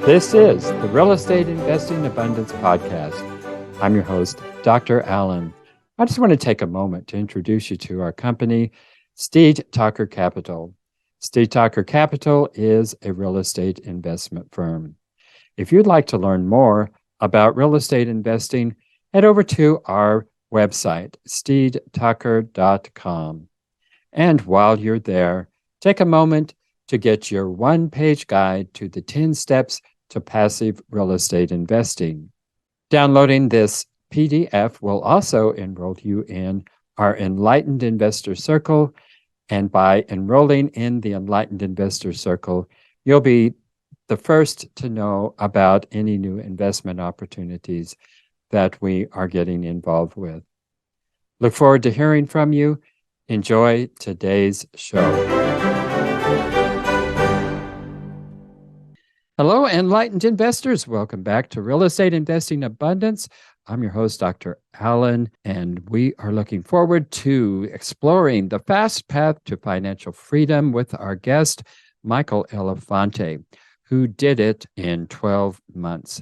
This is the Real Estate Investing Abundance Podcast. I'm your host, Dr. Allen. I just want to take a moment to introduce you to our company, Steed Talker Capital. Steed Talker Capital is a real estate investment firm. If you'd like to learn more about real estate investing, head over to our website, steedtalker.com. And while you're there, take a moment to get your one-page guide to the 10 steps to passive real estate investing. Downloading this PDF will also enroll you in our Enlightened Investor Circle. And by enrolling in the Enlightened Investor Circle, you'll be the first to know about any new investment opportunities that we are getting involved with. Look forward to hearing from you. Enjoy today's show. Hello, enlightened investors. Welcome back to Real Estate Investing Abundance. I'm your host, Dr. Allen, and we are looking forward to exploring the fast path to financial freedom with our guest, Michael Elefante, who did it in 12 months.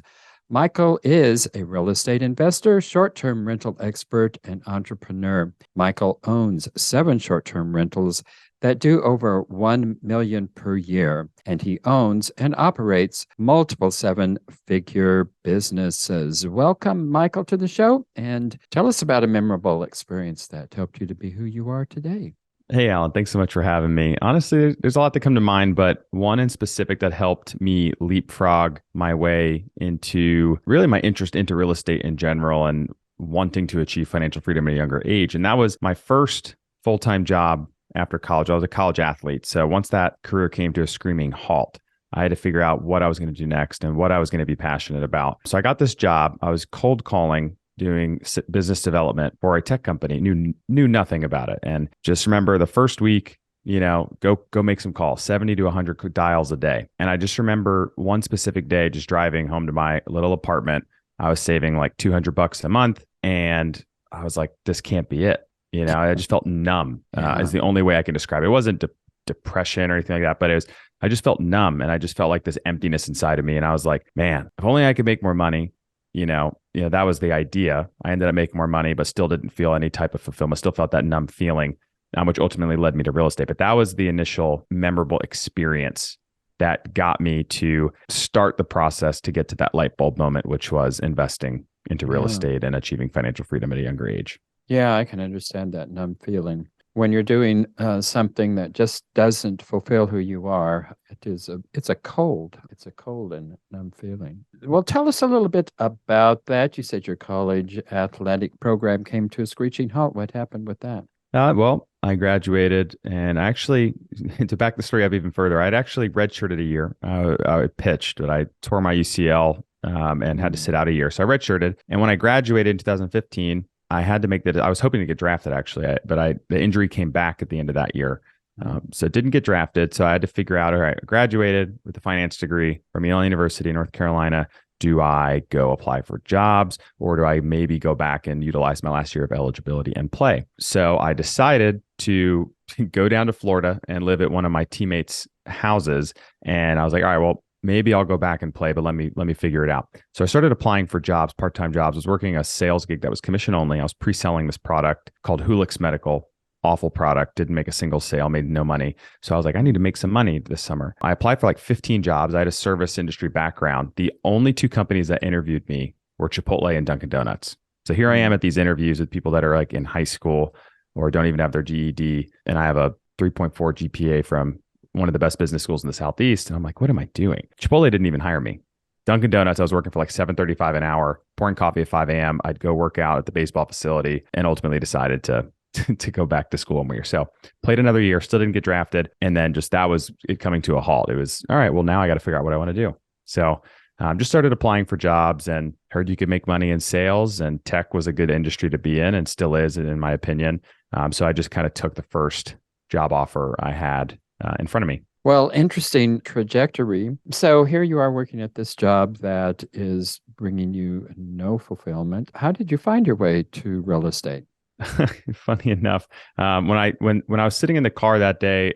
Michael is a real estate investor, short-term rental expert, and entrepreneur. Michael owns 7 short-term rentals that do over $1 million per year, and he owns and operates multiple 7-figure businesses. Welcome, Michael, to the show, and tell us about a memorable experience that helped you to be who you are today. Hey, Alan, thanks so much for having me. Honestly, there's a lot that come to mind, but one in specific that helped me leapfrog my way into really my interest into real estate in general and wanting to achieve financial freedom at a younger age. And that was my first full-time job after college. I was a college athlete. So once that career came to a screaming halt, I had to figure out what I was going to do next and what I was going to be passionate about. So I got this job. I was cold calling, doing business development for a tech company, knew nothing about it. And just remember the first week, go make some calls, 70 to 100 dials a day. And I just remember one specific day, just driving home to my little apartment. I was saving like $200 a month. And I was like, this can't be it. I just felt numb is the only way I can describe it. It wasn't depression or anything like that, but I just felt numb, and I just felt like this emptiness inside of me. And I was like, man, if only I could make more money, that was the idea. I ended up making more money, but still didn't feel any type of fulfillment. Still felt that numb feeling, which ultimately led me to real estate. But that was the initial memorable experience that got me to start the process to get to that light bulb moment, which was investing into real estate and achieving financial freedom at a younger age. Yeah, I can understand that numb feeling. When you're doing something that just doesn't fulfill who you are, it's a cold and numb feeling. Well, tell us a little bit about that. You said your college athletic program came to a screeching halt. What happened with that? Well, I graduated, and actually, to back the story up even further, I'd actually redshirted a year. I pitched, but I tore my UCL and had to sit out a year. So I redshirted, and when I graduated in 2015, I had to make that. I was hoping to get drafted actually, but the injury came back at the end of that year. So it didn't get drafted. So I had to figure out, all right, I graduated with a finance degree from Yale University in North Carolina. Do I go apply for jobs, or do I maybe go back and utilize my last year of eligibility and play? So I decided to go down to Florida and live at one of my teammates' houses. And I was like, all right, well, maybe I'll go back and play, but let me figure it out. So I started applying for jobs, part-time jobs. I was working a sales gig that was commission only. I was pre-selling this product called Hulix Medical. Awful product, didn't make a single sale, made no money. So I was like, I need to make some money this summer. I applied for like 15 jobs. I had a service industry background. The only 2 companies that interviewed me were Chipotle and Dunkin' Donuts. So here I am at these interviews with people that are like in high school or don't even have their GED. And I have a 3.4 GPA from one of the best business schools in the Southeast. And I'm like, what am I doing? Chipotle didn't even hire me. Dunkin' Donuts, I was working for like $7.35 an hour, pouring coffee at 5 a.m. I'd go work out at the baseball facility, and ultimately decided to go back to school 1 year. So played another year, still didn't get drafted. And then just that was it coming to a halt. It was, all right, well, now I got to figure out what I want to do. So just started applying for jobs and heard you could make money in sales, and tech was a good industry to be in and still is, in my opinion. So I just kind of took the first job offer I had in front of me. Well, interesting trajectory. So here you are working at this job that is bringing you no fulfillment. How did you find your way to real estate? Funny enough, when I was sitting in the car that day,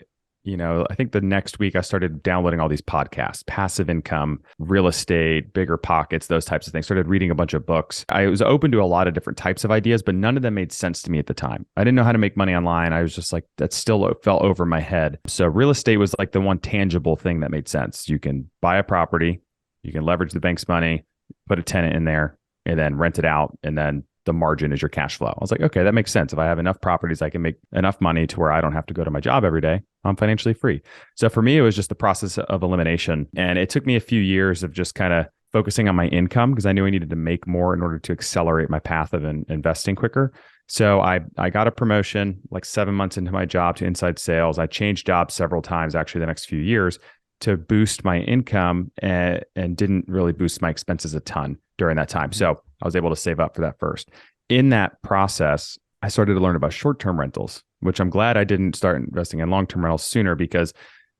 I think the next week I started downloading all these podcasts, passive income, real estate, bigger pockets, those types of things. Started reading a bunch of books. I was open to a lot of different types of ideas, but none of them made sense to me at the time. I didn't know how to make money online. I was just like, that still fell over my head. So real estate was like the one tangible thing that made sense. You can buy a property, you can leverage the bank's money, put a tenant in there, and then rent it out, and then the margin is your cash flow. I was like, okay, that makes sense. If I have enough properties, I can make enough money to where I don't have to go to my job every day. I'm financially free. So for me, it was just the process of elimination. And it took me a few years of just kind of focusing on my income because I knew I needed to make more in order to accelerate my path of investing quicker. So I got a promotion like 7 months into my job to inside sales. I changed jobs several times, actually, the next few years to boost my income and didn't really boost my expenses a ton during that time. So I was able to save up for that first. In that process, I started to learn about short-term rentals, which I'm glad I didn't start investing in long-term rentals sooner, because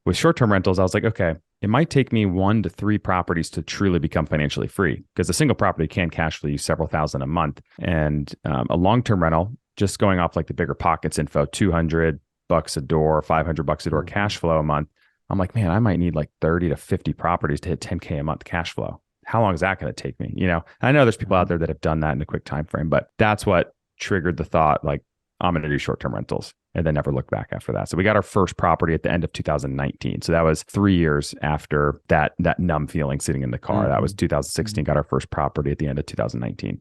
with short-term rentals, I was like, okay, it might take me 1 to 3 properties to truly become financially free, because a single property can cash flow you several thousand a month. And a long-term rental, just going off like the bigger pockets info, $200 a door, $500 a door cash flow a month. I'm like, man, I might need like 30 to 50 properties to hit 10K a month cash flow. How long is that going to take me? I know there's people out there that have done that in a quick time frame, but that's what triggered the thought, like, I'm going to do short-term rentals, and then never look back after that. So we got our first property at the end of 2019. So that was 3 years after that numb feeling sitting in the car. That was 2016, got our first property at the end of 2019.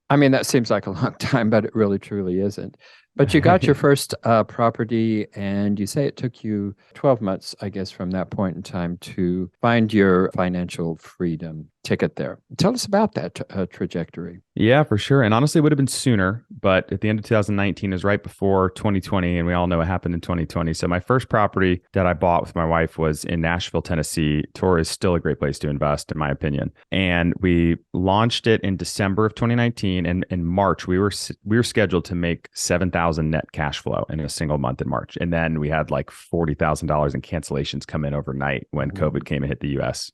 I mean, that seems like a long time, but it really truly isn't. But you got your first property, and you say it took you 12 months, I guess, from that point in time to find your financial freedom ticket there. Tell us about that trajectory. Yeah, for sure. And honestly, it would have been sooner, but at the end of 2019 is right before 2020. And we all know what happened in 2020. So my first property that I bought with my wife was in Nashville, Tennessee. Torrey is still a great place to invest, in my opinion. And we launched it in December of 2019. And in March, we were scheduled to make $7,000 net cash flow in a single month in March. And then we had like $40,000 in cancellations come in overnight when COVID came and hit the US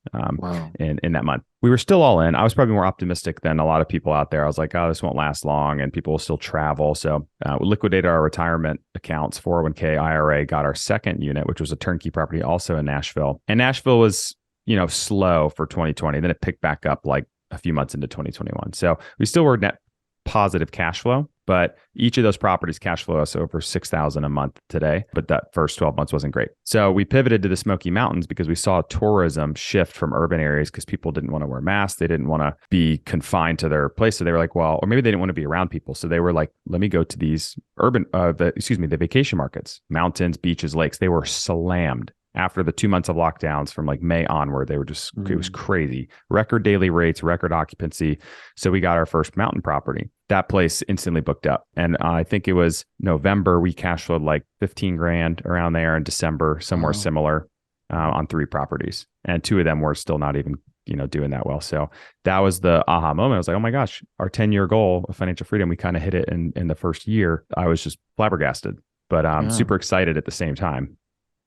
in that month. We were still all in. I was probably more optimistic than a lot of people out there. I was like, oh, this won't last long and people will still travel. So we liquidated our retirement accounts, 401k, IRA, got our second unit, which was a turnkey property also in Nashville. And Nashville was, slow for 2020. Then it picked back up like a few months into 2021. So we still were net positive cash flow, but each of those properties cash flow us over $6,000 a month today. But that first 12 months wasn't great. So we pivoted to the Smoky Mountains because we saw tourism shift from urban areas because people didn't want to wear masks. They didn't want to be confined to their place. So they were like, well, or maybe they didn't want to be around people. So they were like, let me go to these the vacation markets, mountains, beaches, lakes. They were slammed. After the 2 months of lockdowns from like May onward, they were just, it was crazy. Record daily rates, record occupancy. So we got our first mountain property. That place instantly booked up. And I think it was November, we cash flowed like 15 grand around there. In December, somewhere similar on 3 properties. And 2 of them were still not even, doing that well. So that was the aha moment. I was like, oh my gosh, our 10-year goal of financial freedom, we kind of hit it in the first year. I was just flabbergasted, but super excited at the same time.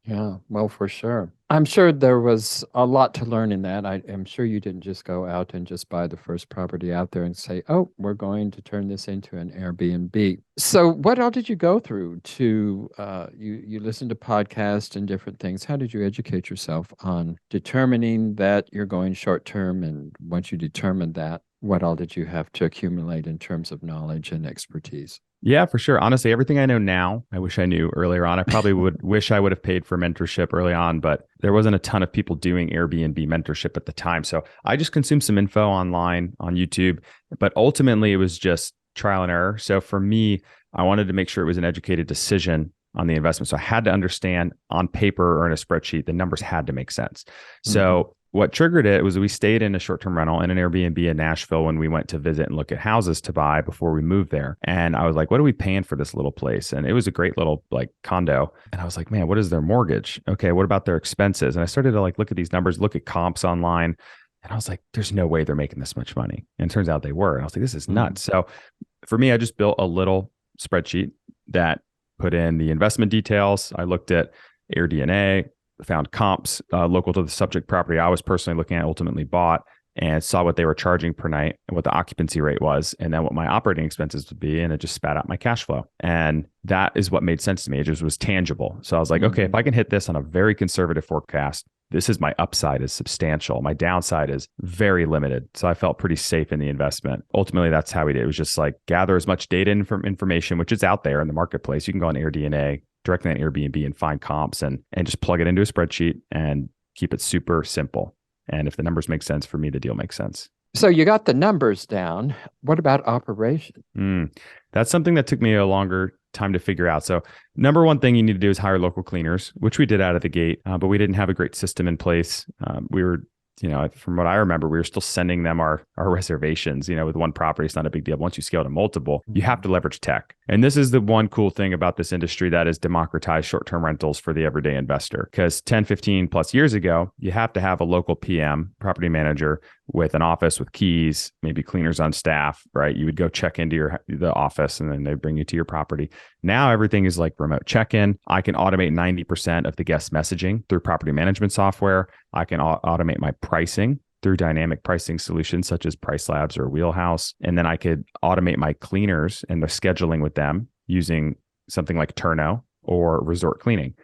Yeah, well, for sure. I'm sure there was a lot to learn in that. I am sure you didn't just go out and just buy the first property out there and say, oh, we're going to turn this into an Airbnb. So what all did you go through to, you listened to podcasts and different things. How did you educate yourself on determining that you're going short term? And once you determined that, what all did you have to accumulate in terms of knowledge and expertise? Yeah, for sure. Honestly, everything I know now, I wish I knew earlier on. I probably wish I would have paid for mentorship early on, but there wasn't a ton of people doing Airbnb mentorship at the time. So I just consumed some info online on YouTube, but ultimately it was just trial and error. So for me, I wanted to make sure it was an educated decision on the investment. So I had to understand on paper or in a spreadsheet, the numbers had to make sense. So what triggered it was we stayed in a short-term rental in an Airbnb in Nashville when we went to visit and look at houses to buy before we moved there. And I was like, what are we paying for this little place? And it was a great little like condo. And I was like, man, what is their mortgage? Okay, what about their expenses? And I started to like look at these numbers, look at comps online. And I was like, there's no way they're making this much money. And it turns out they were. And I was like, this is nuts. So for me, I just built a little spreadsheet that put in the investment details. I looked at AirDNA, found comps local to the subject property I was personally looking at, ultimately bought, and saw what they were charging per night and what the occupancy rate was, and then what my operating expenses would be. And it just spat out my cash flow. And that is what made sense to me. It just was tangible. So I was like, okay, if I can hit this on a very conservative forecast, this is my upside is substantial. My downside is very limited. So I felt pretty safe in the investment. Ultimately, that's how we did. It was just like gather as much data and information, which is out there in the marketplace. You can go on AirDNA, directly on Airbnb and find comps and just plug it into a spreadsheet and keep it super simple. And if the numbers make sense for me, the deal makes sense. So you got the numbers down. What about operation? That's something that took me a longer time to figure out. So number one thing you need to do is hire local cleaners, which we did out of the gate, but we didn't have a great system in place. We were, from what I remember, we were still sending them our reservations, with one property. It's not a big deal. Once you scale to multiple, you have to leverage tech. And this is the one cool thing about this industry that is democratized short-term rentals for the everyday investor. Because 10, 15 plus years ago, you have to have a local PM, property manager, with an office with keys, maybe cleaners on staff, right? You would go check into the office and then they bring you to your property. Now everything is like remote check-in. I can automate 90% of the guest messaging through property management software. I can automate my pricing through dynamic pricing solutions such as Price Labs or Wheelhouse. And then I could automate my cleaners and the scheduling with them using something like Turno or Resort Cleaning.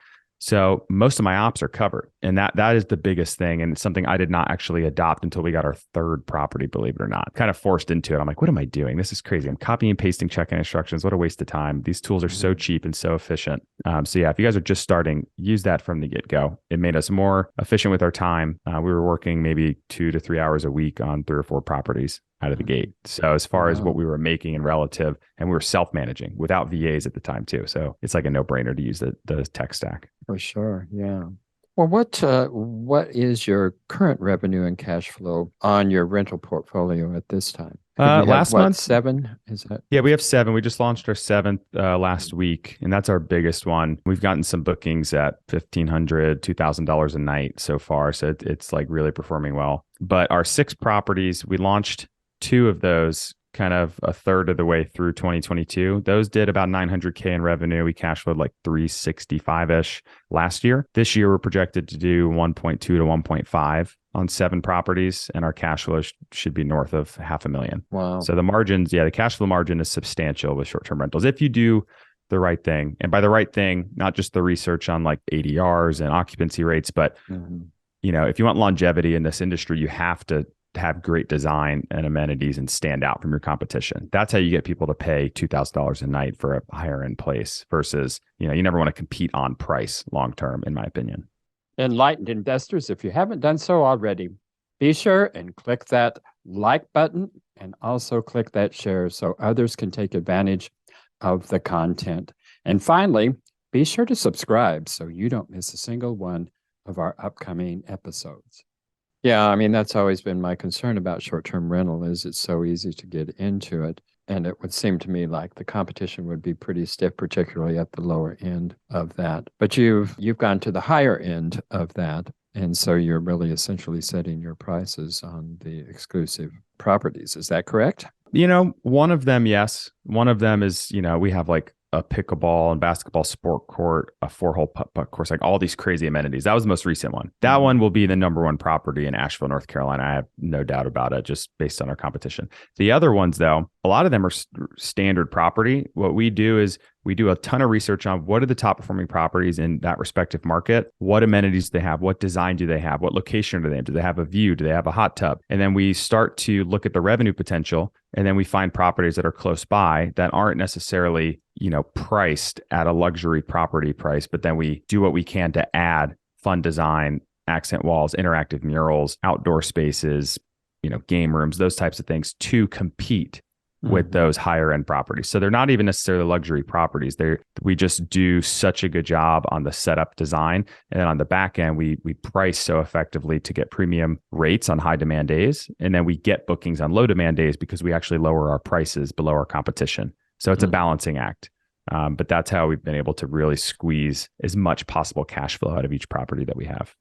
So most of my ops are covered. And that is the biggest thing. And it's something I did not actually adopt until we got our third property, believe it or not. Kind of forced into it. I'm like, what am I doing? This is crazy. I'm copying and pasting check-in instructions. What a waste of time. These tools are so cheap and so efficient. So yeah, if you guys are just starting, use that from the get-go. It made us more efficient with our time. We were working maybe 2 to 3 hours a week on 3 or 4 properties out of the gate. So as far as what we were making in relative, and we were self-managing without VAs at the time too. So it's like a no-brainer to use the tech stack. For sure. Yeah. Well, what is your current revenue and cash flow on your rental portfolio at this time? Last month, 7? Is that? Yeah, we have 7. We just launched our 7th last week, and that's our biggest one. We've gotten some bookings at $1,500, $2,000 a night so far. So it's like really performing well. But our 6 properties, we launched 2 of those kind of a third of the way through 2022. Those did about $900K in revenue. We cash flowed like 365-ish last year. This year, we're projected to do 1.2 to 1.5 on 7 properties, and our cash flow should be north of $500,000. Wow. So the margins, the cash flow margin is substantial with short-term rentals if you do the right thing. And by the right thing, not just the research on like ADRs and occupancy rates, but if you want longevity in this industry, you have to have great design and amenities and stand out from your competition. That's how you get people to pay $2,000 a night for a higher end place versus, you never want to compete on price long-term, in my opinion. Enlightened investors, if you haven't done so already, be sure and click that like button and also click that share so others can take advantage of the content. And finally, be sure to subscribe so you don't miss a single one of our upcoming episodes. Yeah, I mean, that's always been my concern about short-term rental is it's so easy to get into it. And it would seem to me like the competition would be pretty stiff, particularly at the lower end of that. But you've gone to the higher end of that. And so you're really essentially setting your prices on the exclusive properties. Is that correct? One of them, yes. One of them is, we have like a pickleball and basketball sport court, a 4-hole putt-putt course, like all these crazy amenities. That was the most recent one. That one will be the number 1 property in Asheville, North Carolina. I have no doubt about it, just based on our competition. The other ones, though, a lot of them are standard property. What we do is we do a ton of research on what are the top performing properties in that respective market, what amenities do they have, what design do they have, what location do they have, do they have a view, do they have a hot tub? And then we start to look at the revenue potential, and then we find properties that are close by that aren't necessarily, priced at a luxury property price, but then we do what we can to add fun design, accent walls, interactive murals, outdoor spaces, game rooms, those types of things to compete with those higher end properties. So they're not even necessarily luxury properties. We just do such a good job on the setup design. And then on the back end, we price so effectively to get premium rates on high demand days. And then we get bookings on low demand days because we actually lower our prices below our competition. So it's a balancing act. But that's how we've been able to really squeeze as much possible cash flow out of each property that we have.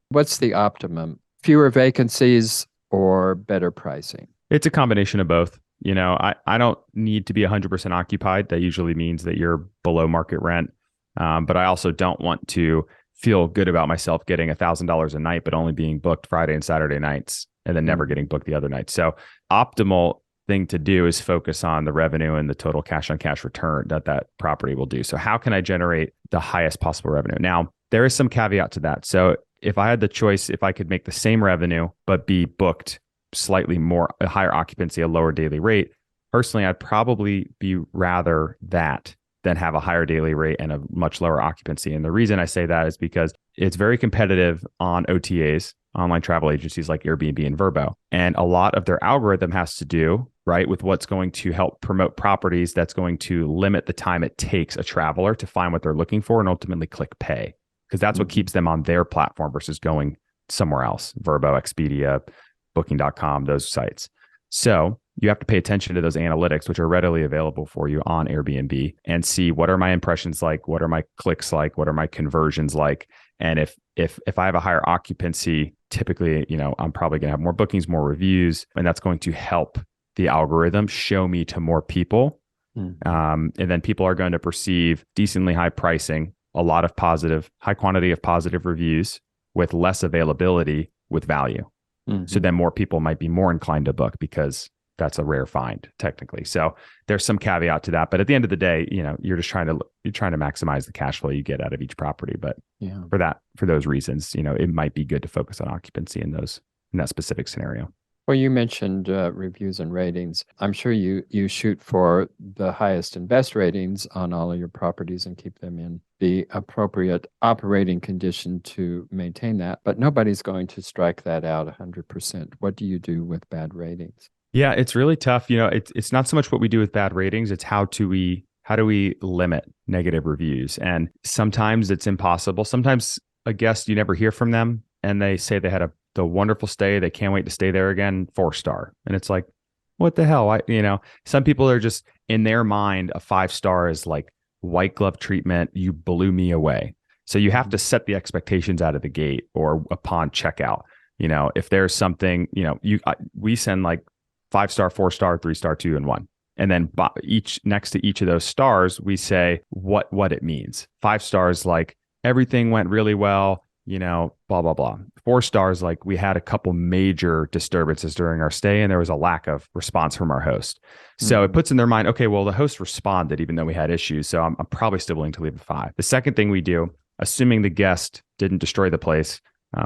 What's the optimum? Fewer vacancies or better pricing? It's a combination of both. I don't need to be 100% occupied. That usually means that you're below market rent. But I also don't want to feel good about myself getting $1,000 a night, but only being booked Friday and Saturday nights and then never getting booked the other night. So optimal thing to do is focus on the revenue and the total cash on cash return that property will do. So how can I generate the highest possible revenue? Now, there is some caveat to that. So if I had the choice, if I could make the same revenue, but be booked slightly more, a higher occupancy, a lower daily rate, personally, I'd probably be rather that than have a higher daily rate and a much lower occupancy. And the reason I say that is because it's very competitive on OTAs, online travel agencies like Airbnb and Vrbo. And a lot of their algorithm has to do, right, with what's going to help promote properties that's going to limit the time it takes a traveler to find what they're looking for and ultimately click pay. Because that's what keeps them on their platform versus going somewhere else, Vrbo, Expedia, Booking.com, those sites. So you have to pay attention to those analytics, which are readily available for you on Airbnb, and see what are my impressions like, what are my clicks like, what are my conversions like. And if I have a higher occupancy, typically, I'm probably going to have more bookings, more reviews, and that's going to help the algorithm show me to more people. And then people are going to perceive decently high pricing, a lot of high quantity of positive reviews with less availability with value. So then more people might be more inclined to book because that's a rare find technically. So there's some caveat to that, but at the end of the day, you're trying to maximize the cash flow you get out of each property. But for those reasons, it might be good to focus on occupancy in that specific scenario. Well, you mentioned reviews and ratings. I'm sure you shoot for the highest and best ratings on all of your properties and keep them in the appropriate operating condition to maintain that. But nobody's going to strike that out 100%. What do you do with bad ratings? Yeah, it's really tough. It's not so much what we do with bad ratings. It's how do we limit negative reviews? And sometimes it's impossible. Sometimes a guest, you never hear from them and they say they had the wonderful stay. They can't wait to stay there again, 4-star. And it's like, what the hell? Some people are just in their mind, a 5-star is like white glove treatment. You blew me away. So you have to set the expectations out of the gate or upon checkout. If there's something, we send like 5-star, 4-star, 3-star, 2, and 1. And then next to each of those stars, we say what it means. 5 stars, like everything went really well, blah, blah, blah. 4 stars, like we had a couple major disturbances during our stay and there was a lack of response from our host. So it puts in their mind, okay, well, the host responded even though we had issues. So I'm probably still willing to leave a 5. The second thing we do, assuming the guest didn't destroy the place,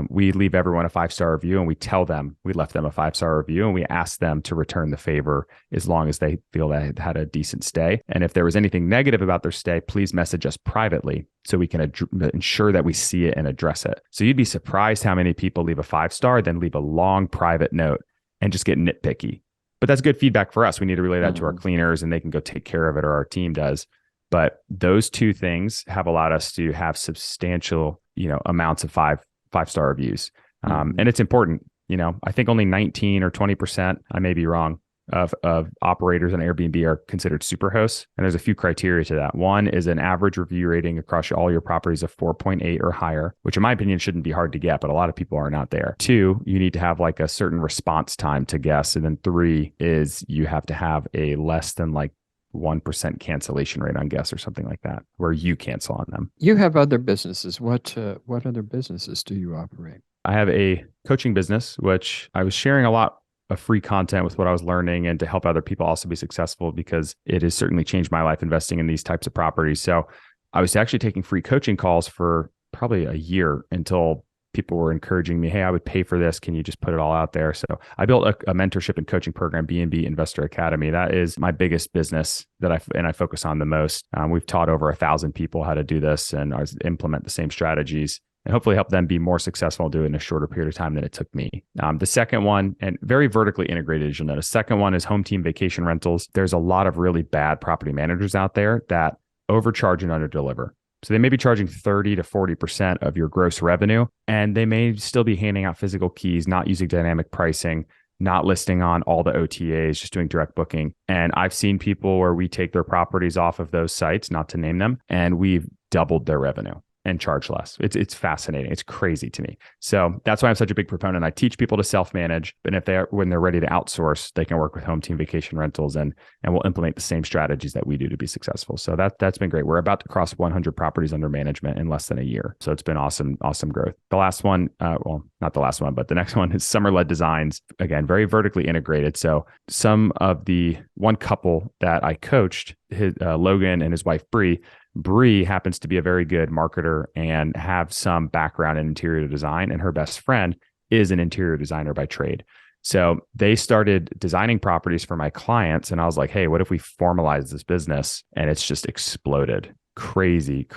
we leave everyone a 5-star review and we tell them we left them a 5-star review and we ask them to return the favor as long as they feel they had a decent stay. And if there was anything negative about their stay, please message us privately so we can ensure that we see it and address it. So you'd be surprised how many people leave a 5-star, then leave a long private note and just get nitpicky. But that's good feedback for us. We need to relay that to our cleaners and they can go take care of it, or our team does. But those two things have allowed us to have substantial, amounts of 5-star reviews. And it's important, I think only 19 or 20%, I may be wrong, of operators on Airbnb are considered super hosts. And there's a few criteria to that. One is an average review rating across all your properties of 4.8 or higher, which in my opinion shouldn't be hard to get, but a lot of people are not there. 2, you need to have like a certain response time to guests. And then 3 is you have to have a less than like 1% cancellation rate on guests or something like that, where you cancel on them. You have other businesses. What other businesses do you operate? I have a coaching business, which I was sharing a lot of free content with what I was learning and to help other people also be successful, because it has certainly changed my life investing in these types of properties. So I was actually taking free coaching calls for probably a year until people were encouraging me, hey, I would pay for this. Can you just put it all out there? So I built a mentorship and coaching program, B&B Investor Academy. That is my biggest business that I focus on the most. We've taught over 1,000 people how to do this and I implement the same strategies and hopefully help them be more successful, do it in a shorter period of time than it took me. The second one, and very vertically integrated, as you'll notice, second one is home team vacation rentals. There's a lot of really bad property managers out there that overcharge and underdeliver. So they may be charging 30 to 40% of your gross revenue, and they may still be handing out physical keys, not using dynamic pricing, not listing on all the OTAs, just doing direct booking. And I've seen people where we take their properties off of those sites, not to name them, and we've doubled their revenue. and charge less. It's fascinating. It's crazy to me. So that's why I'm such a big proponent. I teach people to self-manage, but when they're ready to outsource, they can work with Home Team Vacation Rentals and we'll implement the same strategies that we do to be successful. So that's been great. We're about to cross 100 properties under management in less than a year. So it's been awesome growth. The last one, well, not the last one, but the next one is Summer-Led Designs. Again, very vertically integrated. So some of the one couple that I coached, Logan and his wife, Bree happens to be a very good marketer and have some background in interior design, and her best friend is an interior designer by trade. So they started designing properties for my clients, and I was like, hey, what if we formalize this business? And it's just exploded. Crazy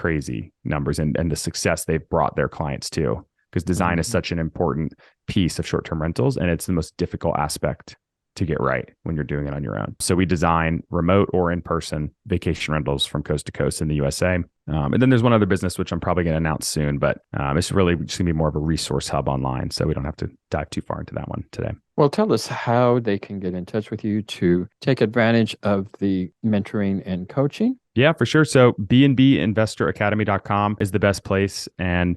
numbers and the success they've brought their clients to, because design is such an important piece of short-term rentals, and it's the most difficult aspect to get right when you're doing it on your own. So we design remote or in-person vacation rentals from coast to coast in the USA. And then there's one other business, which I'm probably going to announce soon, but it's really just going to be more of a resource hub online. So we don't have to dive too far into that one today. Well, tell us how they can get in touch with you to take advantage of the mentoring and coaching. Yeah, for sure. So bnbinvestoracademy.com is the best place. And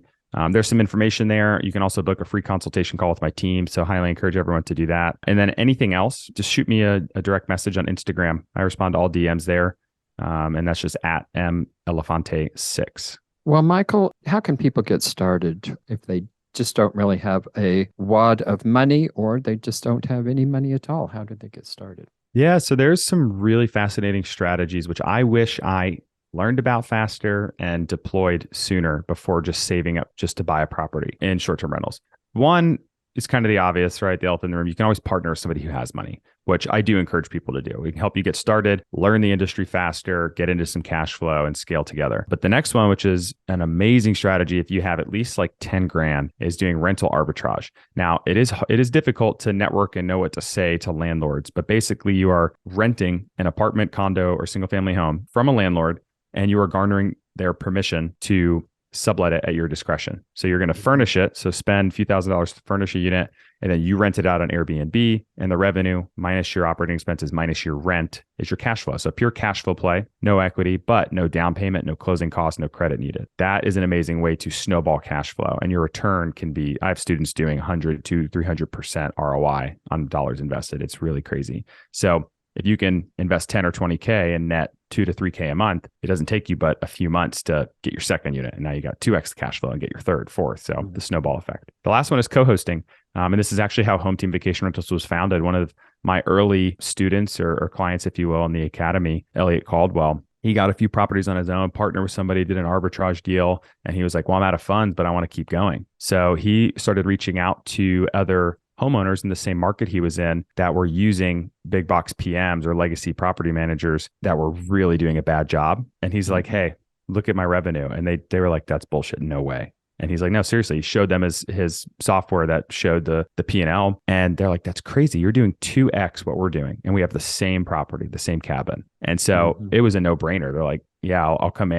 there's some information there. You can also book a free consultation call with my team. So highly encourage everyone to do that. And then anything else, just shoot me a direct message on Instagram. I respond to all DMs there. And that's just at @melefante6. Well, Michael, how can people get started if they just don't really have a wad of money, or they just don't have any money at all? How did they get started? Yeah, so there's some really fascinating strategies, which I wish I learned about faster and deployed sooner before just saving up just to buy a property in short-term rentals. One is kind of the obvious, right? The elephant in the room. You can always partner with somebody who has money, which I do encourage people to do. We can help you get started, learn the industry faster, get into some cash flow and scale together. But the next one, which is an amazing strategy, if you have at least like 10 grand, is doing rental arbitrage. Now, it is difficult to network and know what to say to landlords, but basically you are renting an apartment, condo, or single family home from a landlord, and you are garnering their permission to sublet it at your discretion. So you're going to furnish it. So spend a few $1,000s to furnish a unit, and then you rent it out on Airbnb, and the revenue minus your operating expenses minus your rent is your cash flow. So pure cash flow play, no equity, but no down payment, no closing costs, no credit needed. That is an amazing way to snowball cash flow. And your return can be, I have students doing 100 to 300% ROI on dollars invested. It's really crazy. So if you can invest 10 or 20K and net 2 to 3K a month, it doesn't take you but a few months to get your second unit. And now you got 2x the cash flow and get your third, fourth. So the snowball effect. The last one is co-hosting. And this is actually how Home Team Vacation Rentals was founded. One of my early students or clients, if you will, in the academy, Elliot Caldwell, he got a few properties on his own, partnered with somebody, did an arbitrage deal. And he was like, well, I'm out of funds, but I want to keep going. So he started reaching out to other homeowners in the same market he was in that were using big box PMs or legacy property managers that were really doing a bad job. And he's like, hey, look at my revenue. And they were like, that's bullshit. No way. And he's like, no, seriously. He showed them his software that showed the P&L. And they're like, that's crazy. You're doing 2x what we're doing. And we have the same property, the same cabin. And so it was a no brainer. They're like, yeah, I'll come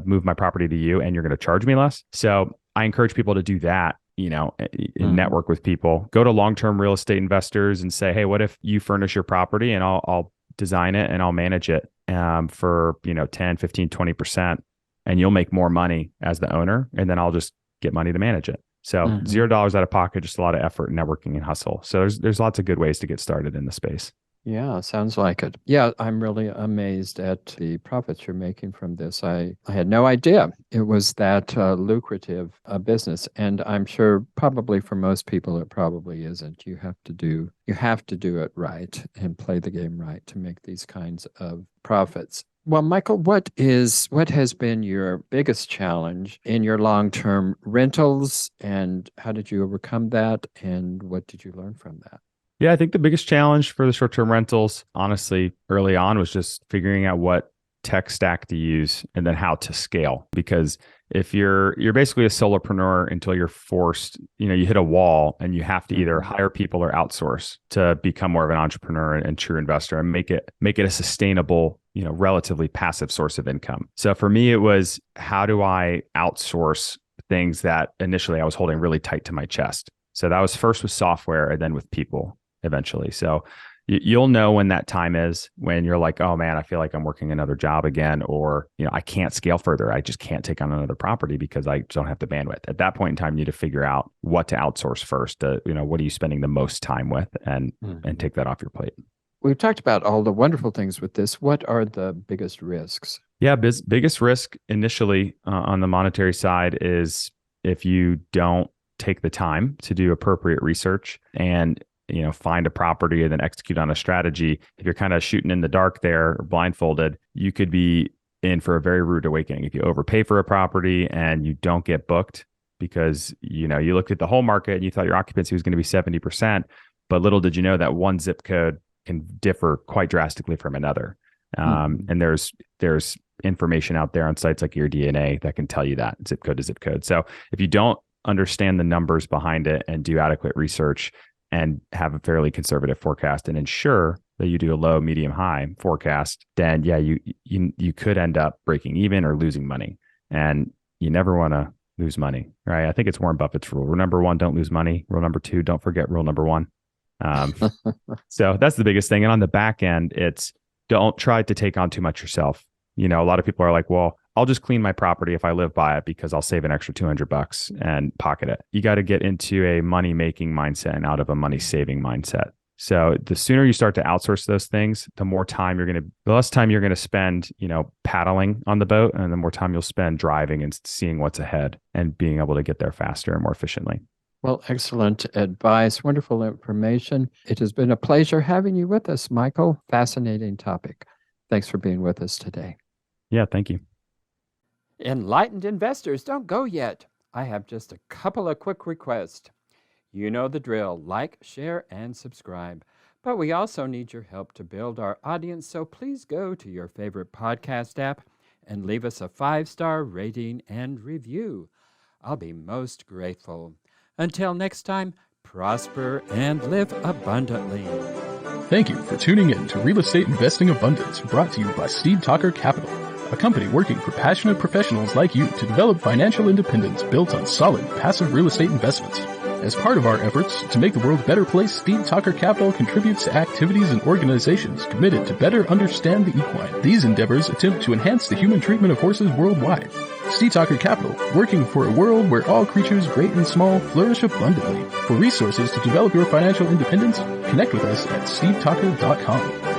move my property to you, and you're going to charge me less. So I encourage people to do that. Network with people, go to long-term real estate investors and say, hey, what if you furnish your property and I'll design it and I'll manage it for 10, 15, 20%, and you'll make more money as the owner. And then I'll just get money to manage it. So $0 out of pocket, just a lot of effort, networking and hustle. So there's lots of good ways to get started in the space. Yeah, sounds like it. Yeah, I'm really amazed at the profits you're making from this. I had no idea it was that lucrative a business, and I'm sure probably for most people it probably isn't. You have to do it right and play the game right to make these kinds of profits. Well, Michael, what has been your biggest challenge in your long-term rentals, and how did you overcome that, and what did you learn from that? Yeah, I think the biggest challenge for the short-term rentals, honestly, early on was just figuring out what tech stack to use and then how to scale. Because if you're basically a solopreneur until you're forced, you hit a wall and you have to either hire people or outsource to become more of an entrepreneur and true investor and make it a sustainable, relatively passive source of income. So for me, it was, how do I outsource things that initially I was holding really tight to my chest? So that was first with software and then with people eventually. So You'll know when that time is, when you're like, oh man, I feel like I'm working another job again, or, I can't scale further. I just can't take on another property because I don't have the bandwidth. At that point in time, you need to figure out what to outsource first. What are you spending the most time with, and take that off your plate. We've talked about all the wonderful things with this. What are the biggest risks? Yeah, biggest risk initially on the monetary side is if you don't take the time to do appropriate research and find a property and then execute on a strategy. If you're kind of shooting in the dark there or blindfolded, you could be in for a very rude awakening. If you overpay for a property and you don't get booked because you looked at the whole market and you thought your occupancy was going to be 70%, but little did you know that one zip code can differ quite drastically from another. And there's information out there on sites like Your DNA that can tell you that zip code to zip code. So if you don't understand the numbers behind it and do adequate research and have a fairly conservative forecast and ensure that you do a low, medium, high forecast, then you could end up breaking even or losing money. And you never want to lose money, right? I think it's Warren Buffett's rule. Rule number 1, don't lose money. Rule number 2, don't forget rule number 1. So that's the biggest thing. And on the back end, it's don't try to take on too much yourself. A lot of people are like, well, I'll just clean my property if I live by it because I'll save an extra $200 and pocket it. You got to get into a money-making mindset and out of a money-saving mindset. So the sooner you start to outsource those things, the less time you're going to spend, paddling on the boat, and the more time you'll spend driving and seeing what's ahead and being able to get there faster and more efficiently. Well, excellent advice, wonderful information. It has been a pleasure having you with us, Michael. Fascinating topic. Thanks for being with us today. Yeah, thank you. Enlightened investors, don't go yet. I have just a couple of quick requests. You know the drill. Like, share, and subscribe. But we also need your help to build our audience, so please go to your favorite podcast app and leave us a 5-star rating and review. I'll be most grateful. Until next time, prosper and live abundantly. Thank you for tuning in to Real Estate Investing Abundance, brought to you by Steve Talker Capital, a company working for passionate professionals like you to develop financial independence built on solid, passive real estate investments. As part of our efforts to make the world a better place, Steve Talker Capital contributes to activities and organizations committed to better understand the equine. These endeavors attempt to enhance the human treatment of horses worldwide. Steve Talker Capital, working for a world where all creatures, great and small, flourish abundantly. For resources to develop your financial independence, connect with us at stevetalker.com.